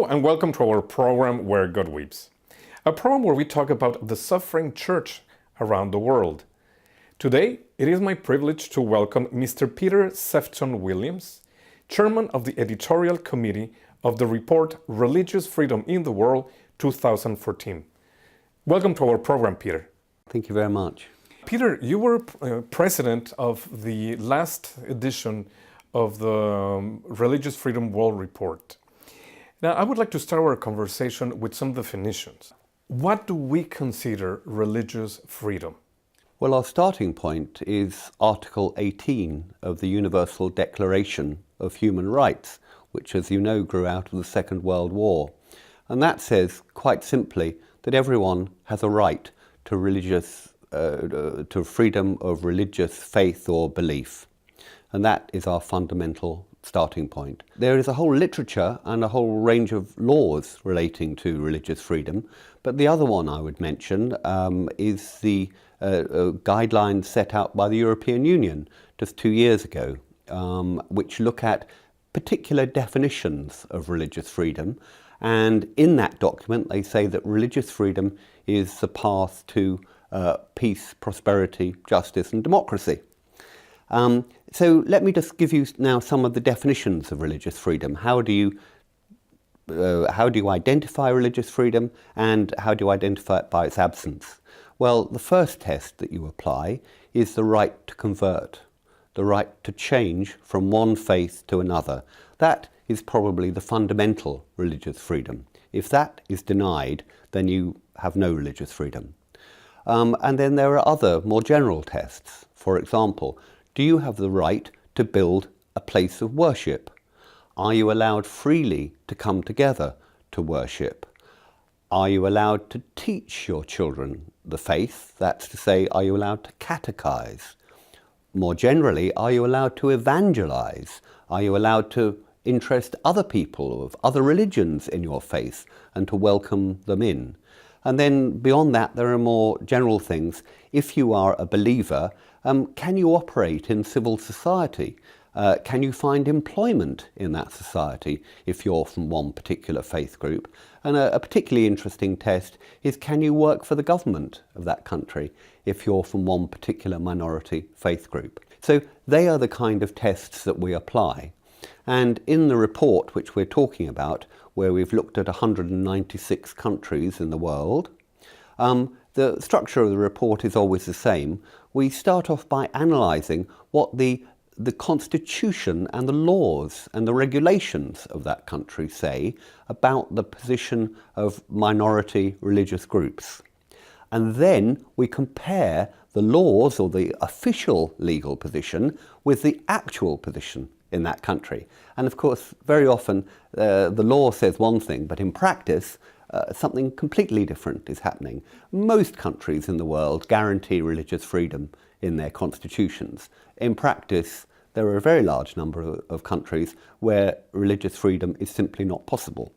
and welcome to our program Where God Weeps, a program where we talk about the suffering church around the world. Today, it is my privilege to welcome Mr. Peter Sefton-Williams, Chairman of the Editorial Committee of the report Religious Freedom in the World 2014. Welcome to our program, Peter. Thank you very much. Peter, you were president of the last edition of the Religious Freedom World Report. Now, I would like to start our conversation with some definitions. What do we consider religious freedom? Well, our starting point is Article 18 of the Universal Declaration of Human Rights, which, as you know, grew out of the Second World War. And that says, quite simply, that everyone has a right to to freedom of religious faith or belief. And that is our fundamental starting point. There is a whole literature and a whole range of laws relating to religious freedom, but the other one I would mention is the guidelines set out by the European Union just 2 years ago, which look at particular definitions of religious freedom. And in that document, they say that religious freedom is the path to peace, prosperity, justice, and democracy. So let me just give you now some of the definitions of religious freedom. How do you identify religious freedom, and how do you identify it by its absence? Well, the first test that you apply is the right to convert, the right to change from one faith to another. That is probably the fundamental religious freedom. If that is denied, then you have no religious freedom. And then there are other more general tests. For example, do you have the right to build a place of worship? Are you allowed freely to come together to worship? Are you allowed to teach your children the faith? That's to say, are you allowed to catechize? More generally, are you allowed to evangelize? Are you allowed to interest other people of other religions in your faith and to welcome them in? And then beyond that, there are more general things. If you are a believer, can you operate in civil society? Can you find employment in that society if you're from one particular faith group? And a particularly interesting test is, can you work for the government of that country if you're from one particular minority faith group? So they are the kind of tests that we apply. And in the report which we're talking about, where we've looked at 196 countries in the world, the structure of the report is always the same. We start off by analysing what the constitution and the laws and the regulations of that country say about the position of minority religious groups. And then we compare the laws or the official legal position with the actual position in that country. And of course, very often the law says one thing, but in practice, something completely different is happening. Most countries in the world guarantee religious freedom in their constitutions. In practice, there are a very large number of countries where religious freedom is simply not possible,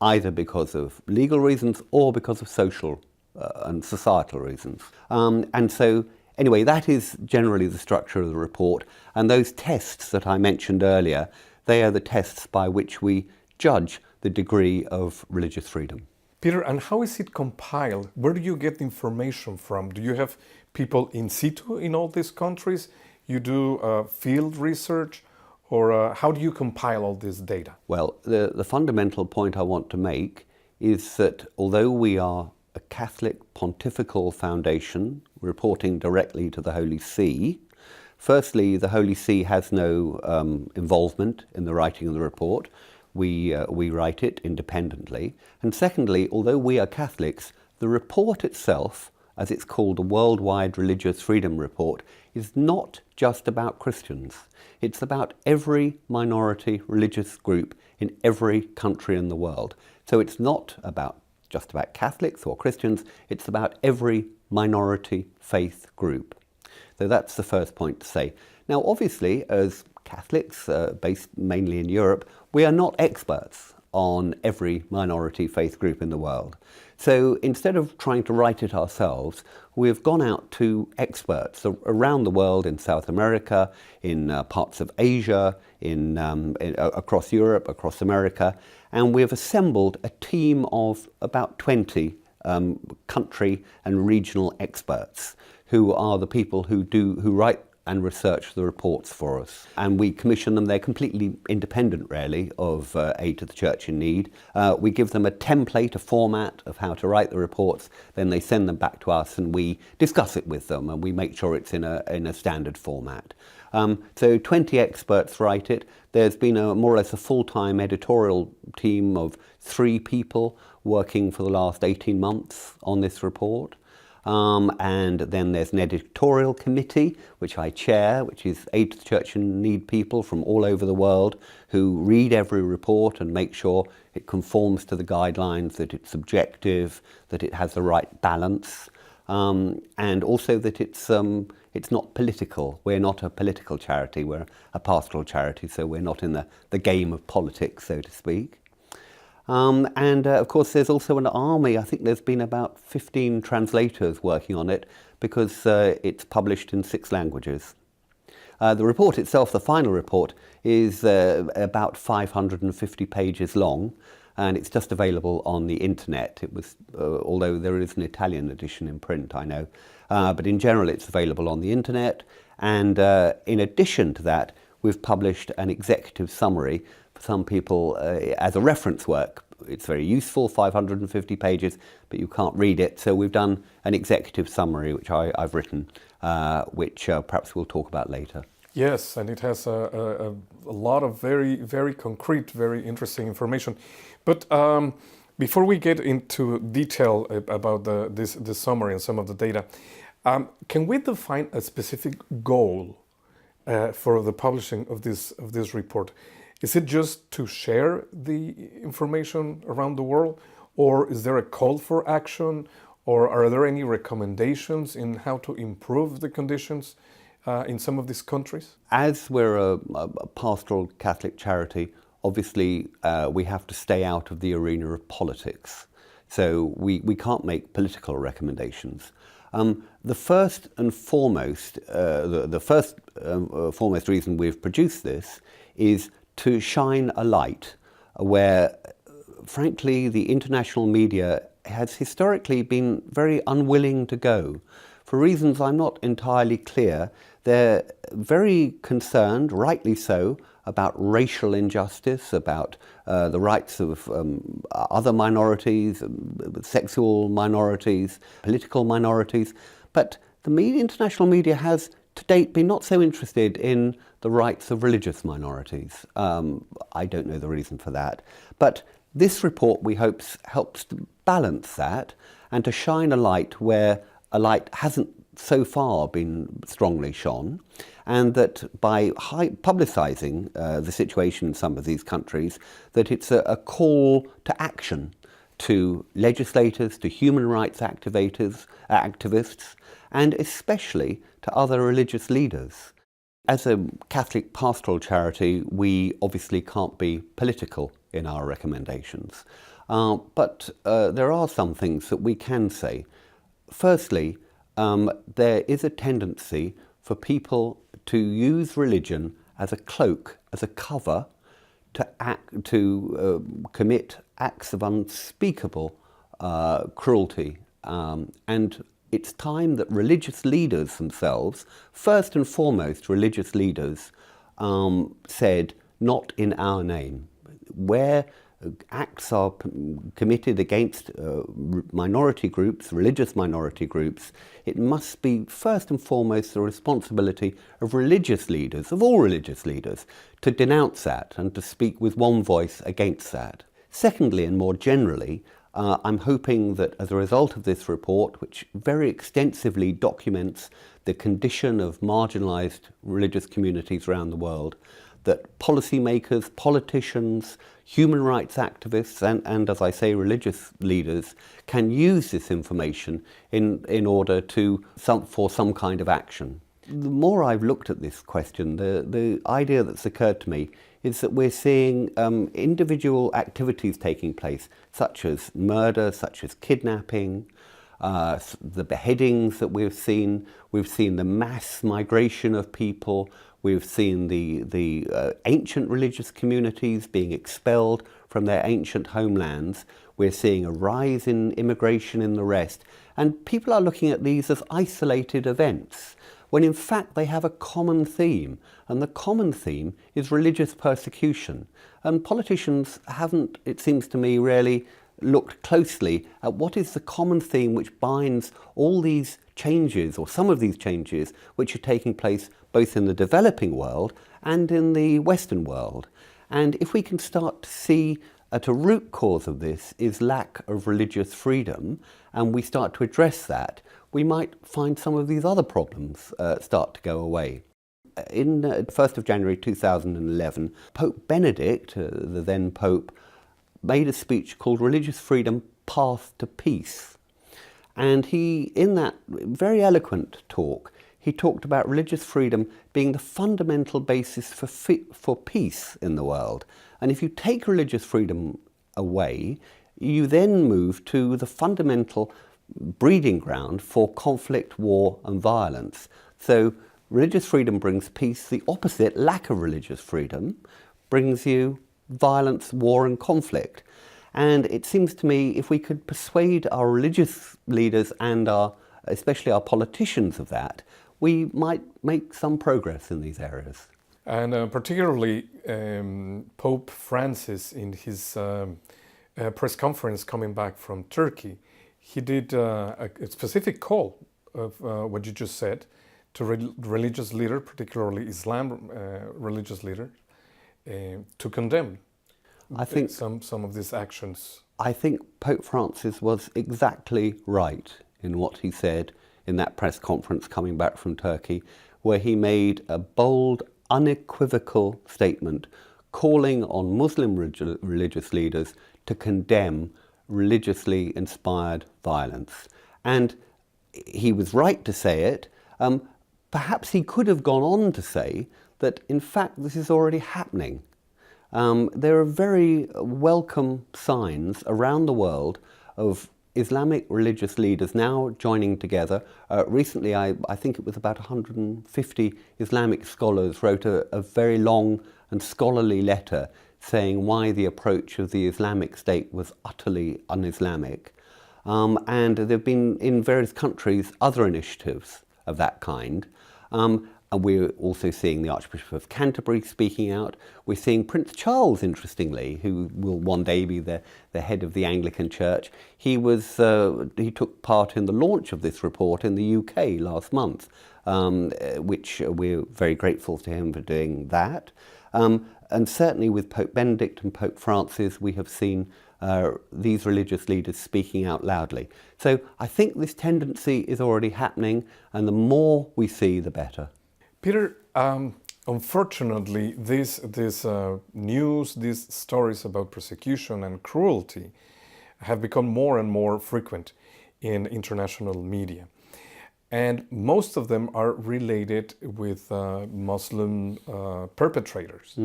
either because of legal reasons or because of social and societal reasons. And so, anyway, that is generally the structure of the report. And those tests that I mentioned earlier, they are the tests by which we judge the degree of religious freedom. Peter, and how is it compiled? Where do you get the information from? Do you have people in situ in all these countries? You do field research? Or how do you compile all this data? Well, the fundamental point I want to make is that although we are a Catholic pontifical foundation reporting directly to the Holy See, firstly, the Holy See has no involvement in the writing of the report. We write it independently. And secondly, although we are Catholics, the report itself, as it's called the Worldwide Religious Freedom Report, is not just about Christians. It's about every minority religious group in every country in the world. So it's not just about Catholics or Christians, it's about every minority faith group. So that's the first point to say. Now, obviously, as Catholics, based mainly in Europe, we are not experts on every minority faith group in the world. So instead of trying to write it ourselves, we've gone out to experts around the world, in South America, in parts of Asia, across Europe, across America, and we've assembled a team of about 20 country and regional experts who are the people who write and research the reports for us. And we commission them. They're completely independent, really, of Aid to the Church in Need. We give them a template, a format of how to write the reports. Then they send them back to us and we discuss it with them, and we make sure it's in a standard format. So 20 experts write it. There's been more or less a full-time editorial team of 3 people working for the last 18 months on this report. And then there's an editorial committee, which I chair, which is Aid to the Church in Need people from all over the world who read every report and make sure it conforms to the guidelines, that it's objective, that it has the right balance, and also that it's not political. We're not a political charity, we're a pastoral charity, so we're not in the game of politics, so to speak. Of course there's also an army. I think there's been about 15 translators working on it because it's published in 6 languages. The report itself, the final report, is about 550 pages long, and it's just available on the internet. It was, although there is an Italian edition in print, I know, but in general it's available on the internet. And in addition to that, we've published an executive summary for some people as a reference work. It's very useful, 550 pages, but you can't read it. So we've done an executive summary, which I've written, which perhaps we'll talk about later. Yes, and it has a lot of very, very concrete, very interesting information. But before we get into detail about this summary and some of the data, can we define a specific goal for the publishing of this report? Is it just to share the information around the world, or is there a call for action, or are there any recommendations in how to improve the conditions in some of these countries? As we're a pastoral Catholic charity, obviously we have to stay out of the arena of politics. So we can't make political recommendations. The first and foremost, foremost reason we've produced this is to shine a light where, frankly, the international media has historically been very unwilling to go. For reasons I'm not entirely clear, they're very concerned, rightly so, about racial injustice, about the rights of other minorities, sexual minorities, political minorities. But the international media has to date been not so interested in the rights of religious minorities. I don't know the reason for that. But this report, we hope, helps to balance that and to shine a light where a light hasn't so far been strongly shone, and that by publicising the situation in some of these countries, that it's a call to action to legislators, to human rights activists, and especially to other religious leaders. As a Catholic pastoral charity, we obviously can't be political in our recommendations, but there are some things that we can say. Firstly, there is a tendency for people to use religion as a cloak, as a cover, to commit acts of unspeakable cruelty. And it's time that religious leaders themselves, first and foremost religious leaders, said, not in our name. Where acts are committed against minority groups, religious minority groups, it must be first and foremost the responsibility of religious leaders, of all religious leaders, to denounce that and to speak with one voice against that. Secondly, and more generally, I'm hoping that as a result of this report, which very extensively documents the condition of marginalised religious communities around the world, that policymakers, politicians, human rights activists, and as I say, religious leaders can use this information in order for some kind of action. The more I've looked at this question, the idea that's occurred to me is that we're seeing individual activities taking place, such as murder, such as kidnapping, the beheadings that we've seen the mass migration of people, we've seen the ancient religious communities being expelled from their ancient homelands, we're seeing a rise in immigration in the rest, and people are looking at these as isolated events, when in fact they have a common theme, and the common theme is religious persecution. And politicians haven't, it seems to me, really looked closely at what is the common theme which binds all these changes, or some of these changes, which are taking place both in the developing world and in the Western world. And if we can start to see at a root cause of this is lack of religious freedom, and we start to address that, we might find some of these other problems start to go away. In 1st of January 2011, Pope Benedict, the then Pope, made a speech called Religious Freedom, Path to Peace. And he, in that very eloquent talk, he talked about religious freedom being the fundamental basis for peace in the world. And if you take religious freedom away, you then move to the fundamental breeding ground for conflict, war and violence. So religious freedom brings peace. The opposite, lack of religious freedom, brings you violence, war and conflict. And it seems to me if we could persuade our religious leaders and especially our politicians of that, we might make some progress in these areas. And particularly Pope Francis, in his press conference coming back from Turkey, he did a specific call of what you just said to religious leaders, particularly Islam religious leaders, to condemn some of these actions. I think Pope Francis was exactly right in what he said in that press conference coming back from Turkey, where he made a bold, unequivocal statement calling on Muslim religious leaders to condemn religiously inspired violence. And he was right to say it. Perhaps he could have gone on to say that in fact this is already happening. There are very welcome signs around the world of Islamic religious leaders now joining together. Recently, I think it was about 150 Islamic scholars wrote a very long and scholarly letter saying why the approach of the Islamic State was utterly un-Islamic. And there have been in various countries other initiatives of that kind. And we're also seeing the Archbishop of Canterbury speaking out. We're seeing Prince Charles, interestingly, who will one day be the head of the Anglican Church. He took part in the launch of this report in the UK last month, which we're very grateful to him for doing that. And certainly with Pope Benedict and Pope Francis, we have seen these religious leaders speaking out loudly. So I think this tendency is already happening, and the more we see, the better. Peter, unfortunately, this news, these stories about persecution and cruelty have become more and more frequent in international media. And most of them are related with Muslim perpetrators.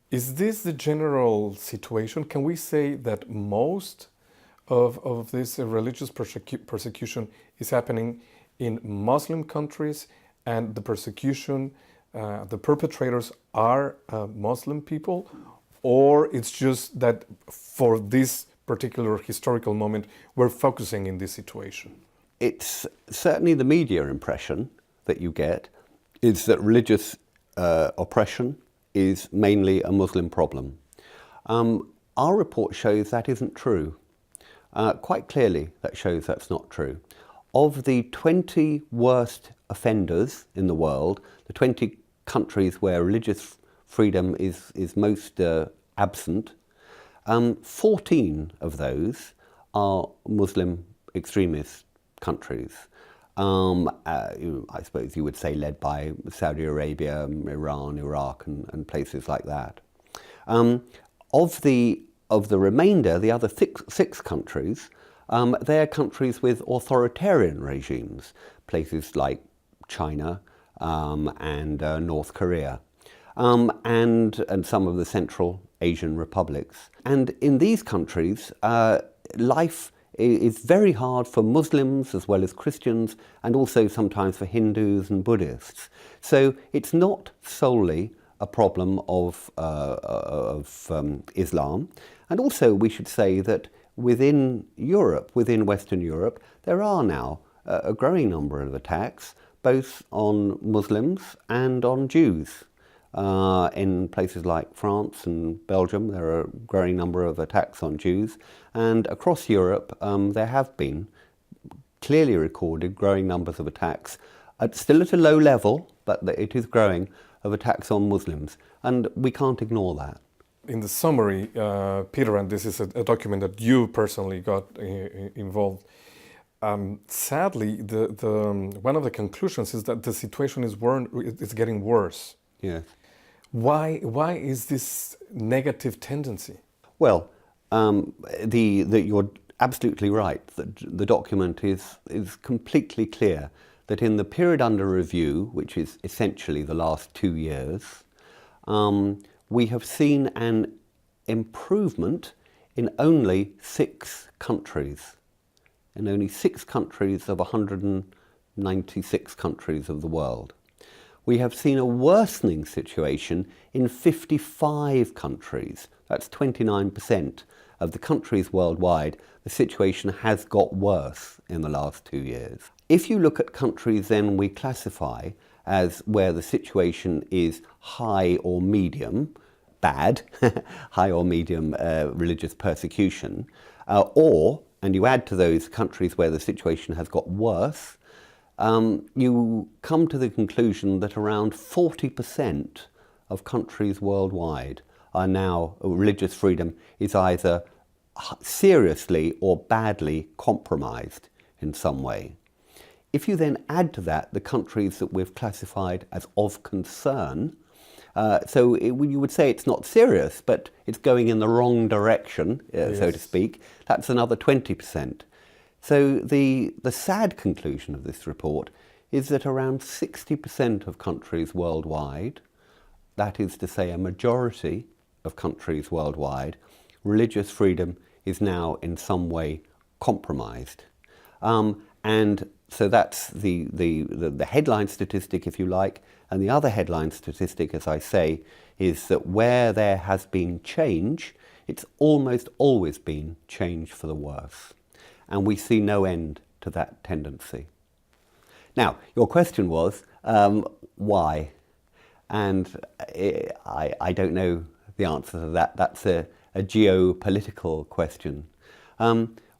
Is this the general situation? Can we say that most of this religious persecution is happening in Muslim countries, and the persecution, the perpetrators are Muslim people? Or it's just that for this particular historical moment, we're focusing in this situation? It's certainly the media impression that you get is that religious oppression is mainly a Muslim problem. Our report shows that isn't true. Quite clearly, that shows that's not true. Of the 20 worst offenders in the world, the 20 countries where religious freedom is most absent, 14 of those are Muslim extremist countries. I suppose you would say led by Saudi Arabia, Iran, Iraq and places like that. Of the remainder, the other six countries, they are countries with authoritarian regimes, places like China, and North Korea, and some of the Central Asian republics. And in these countries, life is very hard for Muslims as well as Christians, and also sometimes for Hindus and Buddhists. So it's not solely a problem of Islam. And also we should say that within Europe, within Western Europe, there are now a growing number of attacks, both on Muslims and on Jews. In places like France and Belgium, there are a growing number of attacks on Jews, and across Europe there have been clearly recorded growing numbers of attacks, still at a low level, but it is growing, of attacks on Muslims, and we can't ignore that. In the summary, Peter, and this is a document that you personally got involved, sadly, one of the conclusions is that the situation is getting worse. Yes. Why is this negative tendency? Well, you're absolutely right. The document is completely clear that in the period under review, which is essentially the last 2 years, we have seen an improvement in only 6 countries. In only 6 countries of 196 countries of the world. We have seen a worsening situation in 55 countries. That's 29% of the countries worldwide. The situation has got worse in the last 2 years. If you look at countries then we classify as where the situation is high or medium, bad, high or medium religious persecution, and you add to those countries where the situation has got worse, you come to the conclusion that around 40% of countries worldwide are now, religious freedom is either seriously or badly compromised in some way. If you then add to that the countries that we've classified as of concern, you would say it's not serious, but it's going in the wrong direction, yes, so to speak, that's another 20%. So the sad conclusion of this report is that around 60% of countries worldwide, that is to say a majority of countries worldwide, religious freedom is now in some way compromised. And so that's the headline statistic, if you like, and the other headline statistic, as I say, is that where there has been change, it's almost always been change for the worse. And we see no end to that tendency. Now, your question was, why? And I don't know the answer to that. That's a geopolitical question.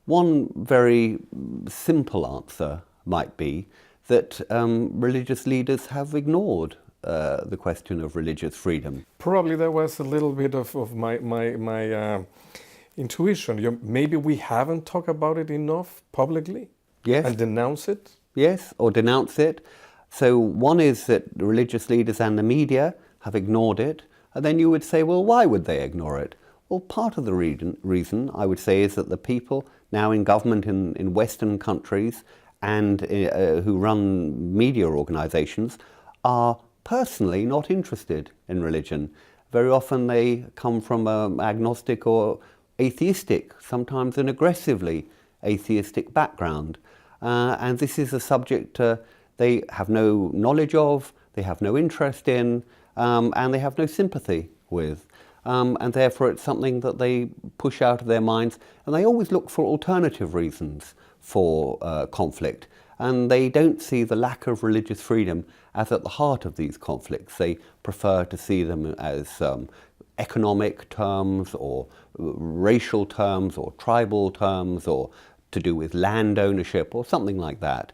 One very simple answer might be that religious leaders have ignored the question of religious freedom. Probably that was a little bit of my intuition. Maybe we haven't talked about it enough publicly. Yes. And denounce it. Yes, or denounce it. So one is that religious leaders and the media have ignored it, and then you would say, well, why would they ignore it? Well, part of the reason I would say is that the people now in government in Western countries and who run media organizations are personally not interested in religion. Very often they come from an agnostic or atheistic, sometimes an aggressively atheistic background. And this is a subject they have no knowledge of, they have no interest in, and they have no sympathy with. And therefore it's something that they push out of their minds, and they always look for alternative reasons for conflict. And they don't see the lack of religious freedom as at the heart of these conflicts. They prefer to see them as economic terms or racial terms or tribal terms or to do with land ownership or something like that.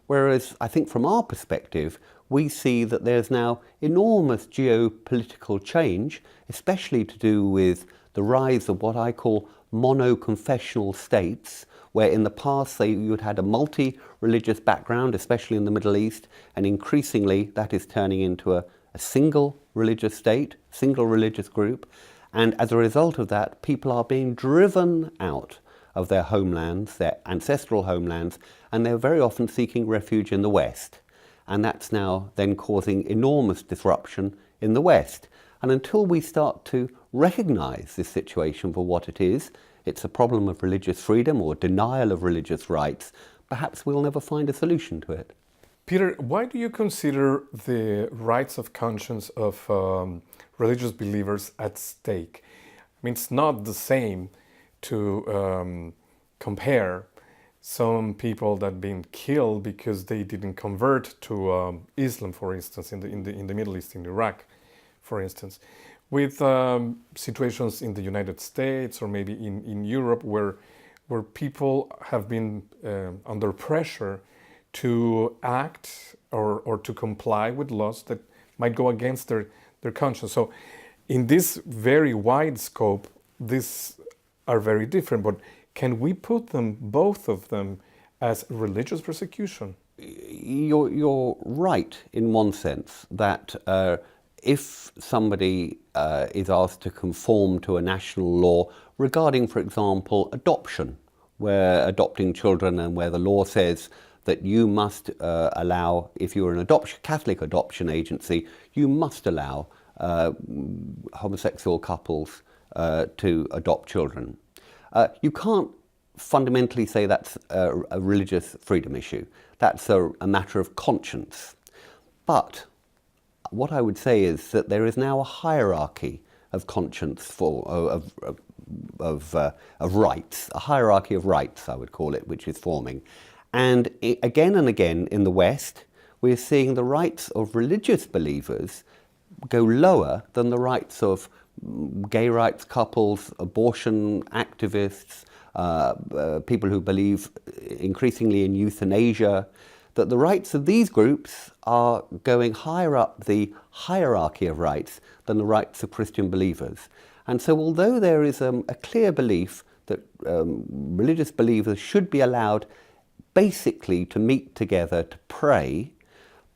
Whereas I think from our perspective, we see that there's now enormous geopolitical change, especially to do with the rise of what I call mono-confessional states, where in the past you'd had a multi-religious background, especially in the Middle East, and increasingly that is turning into a single religious state, single religious group. And as a result of that, people are being driven out of their homelands, their ancestral homelands, and they're very often seeking refuge in the West. and that's now then causing enormous disruption in the West. And until we start to recognise this situation for what it is, it's a problem of religious freedom or denial of religious rights, perhaps we'll never find a solution to it. Peter, why do you consider the rights of conscience of religious believers at stake? I mean, it's not the same to compare some people that have been killed because they didn't convert to Islam, for instance, in the Middle East, in Iraq, for instance, with situations in the United States or maybe in Europe where people have been under pressure to act or to comply with laws that might go against their conscience. So in this very wide scope, these are very different, but can we put them, both of them, as religious persecution? You're right in one sense that if somebody is asked to conform to a national law regarding, for example, adoption, where adopting children and where the law says that you must allow, if you're an Catholic adoption agency, you must allow homosexual couples to adopt children. You can't fundamentally say that's a religious freedom issue. That's a matter of conscience. But what I would say is that there is now a hierarchy of conscience of rights, a hierarchy of rights, I would call it, which is forming. And again and again in the West, we're seeing the rights of religious believers go lower than the rights of gay rights couples, abortion activists, people who believe increasingly in euthanasia, that the rights of these groups are going higher up the hierarchy of rights than the rights of Christian believers. And so although there is a clear belief that religious believers should be allowed basically to meet together to pray,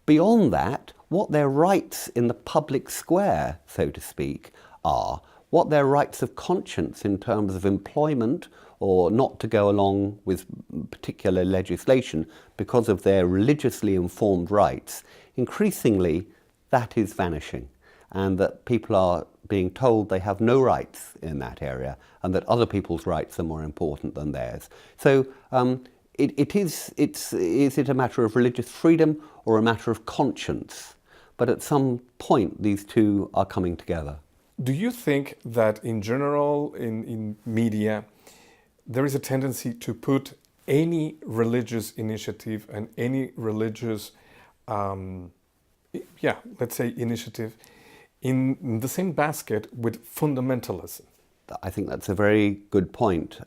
beyond that, what their rights in the public square, so to speak, are, what their rights of conscience in terms of employment or not to go along with particular legislation because of their religiously informed rights, increasingly that is vanishing, and that people are being told they have no rights in that area and that other people's rights are more important than theirs. So is it a matter of religious freedom or a matter of conscience? But at some point these two are coming together. Do you think that in general in media there is a tendency to put any religious initiative and any religious let's say initiative in the same basket with fundamentalism? I think that's a very good point.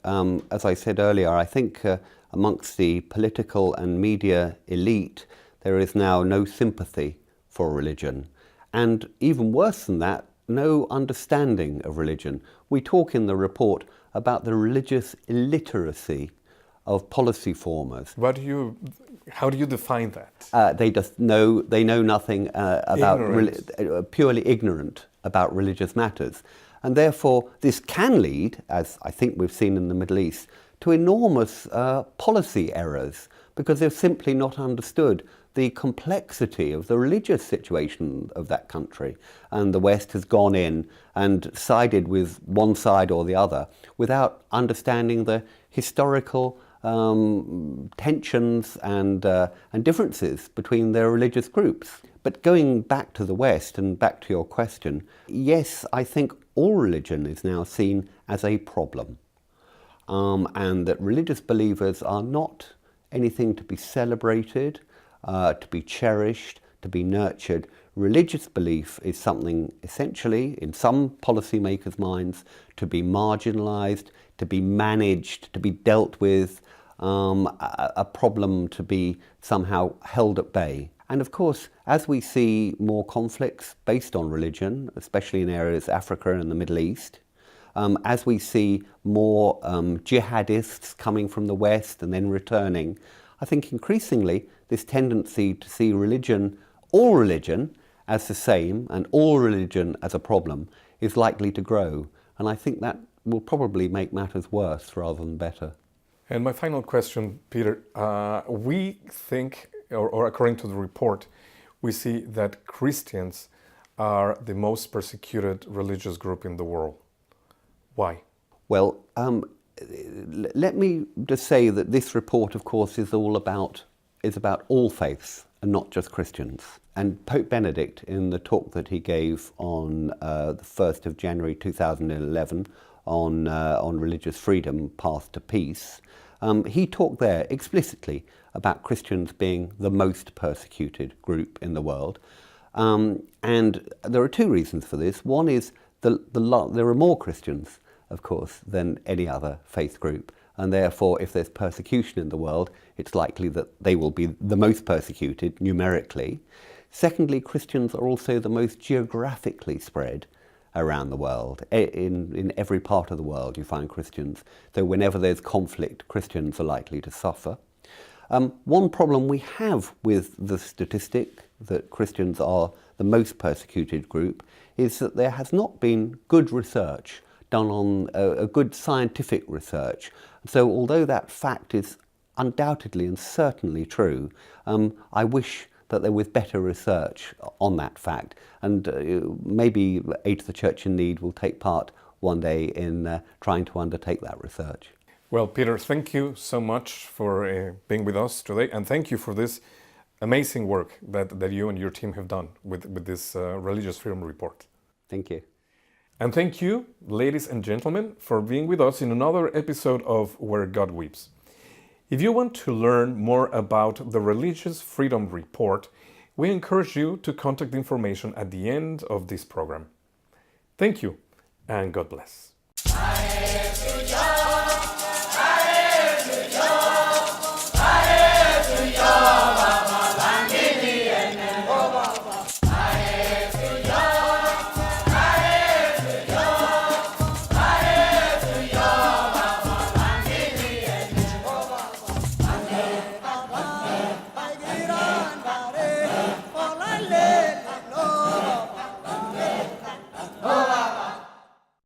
As I said earlier, I think amongst the political and media elite there is now no sympathy for religion, and even worse than that, no understanding of religion. We talk in the report about the religious illiteracy of policy formers. How do you define that? They know nothing about purely ignorant about religious matters. And therefore this can lead, as I think we've seen in the Middle East, to enormous policy errors because they've simply not understood the complexity of the religious situation of that country. And the West has gone in and sided with one side or the other without understanding the historical tensions and differences between their religious groups. But going back to the West and back to your question, yes, I think all religion is now seen as a problem, and that religious believers are not anything to be celebrated, to be cherished, to be nurtured. Religious belief is something essentially, in some policymakers' minds, to be marginalised, to be managed, to be dealt with, a problem to be somehow held at bay. And of course, as we see more conflicts based on religion, especially in areas Africa and the Middle East, as we see more jihadists coming from the West and then returning, I think increasingly this tendency to see religion, all religion, as the same and all religion as a problem is likely to grow. And I think that will probably make matters worse rather than better. And my final question, Peter, we think or according to the report, we see that Christians are the most persecuted religious group in the world. Why? Well, let me just say that this report, of course, is about all faiths and not just Christians. And Pope Benedict, in the talk that he gave on the 1st of January 2011 on religious freedom, path to peace, he talked there explicitly about Christians being the most persecuted group in the world. And there are two reasons for this. One is there are more Christians, of course, than any other faith group. And therefore, if there's persecution in the world, it's likely that they will be the most persecuted numerically. Secondly, Christians are also the most geographically spread around the world. In every part of the world you find Christians. So whenever there's conflict, Christians are likely to suffer. One problem we have with the statistic that Christians are the most persecuted group is that there has not been good research done on a good scientific research. So although that fact is undoubtedly and certainly true, I wish that there was better research on that fact. And maybe Aid to the Church in Need will take part one day in trying to undertake that research. Well, Peter, thank you so much for being with us today, and thank you for this amazing work that you and your team have done with this Religious Freedom Report. Thank you. And thank you, ladies and gentlemen, for being with us in another episode of Where God Weeps. If you want to learn more about the Religious Freedom Report, we encourage you to contact the information at the end of this program. Thank you, and God bless.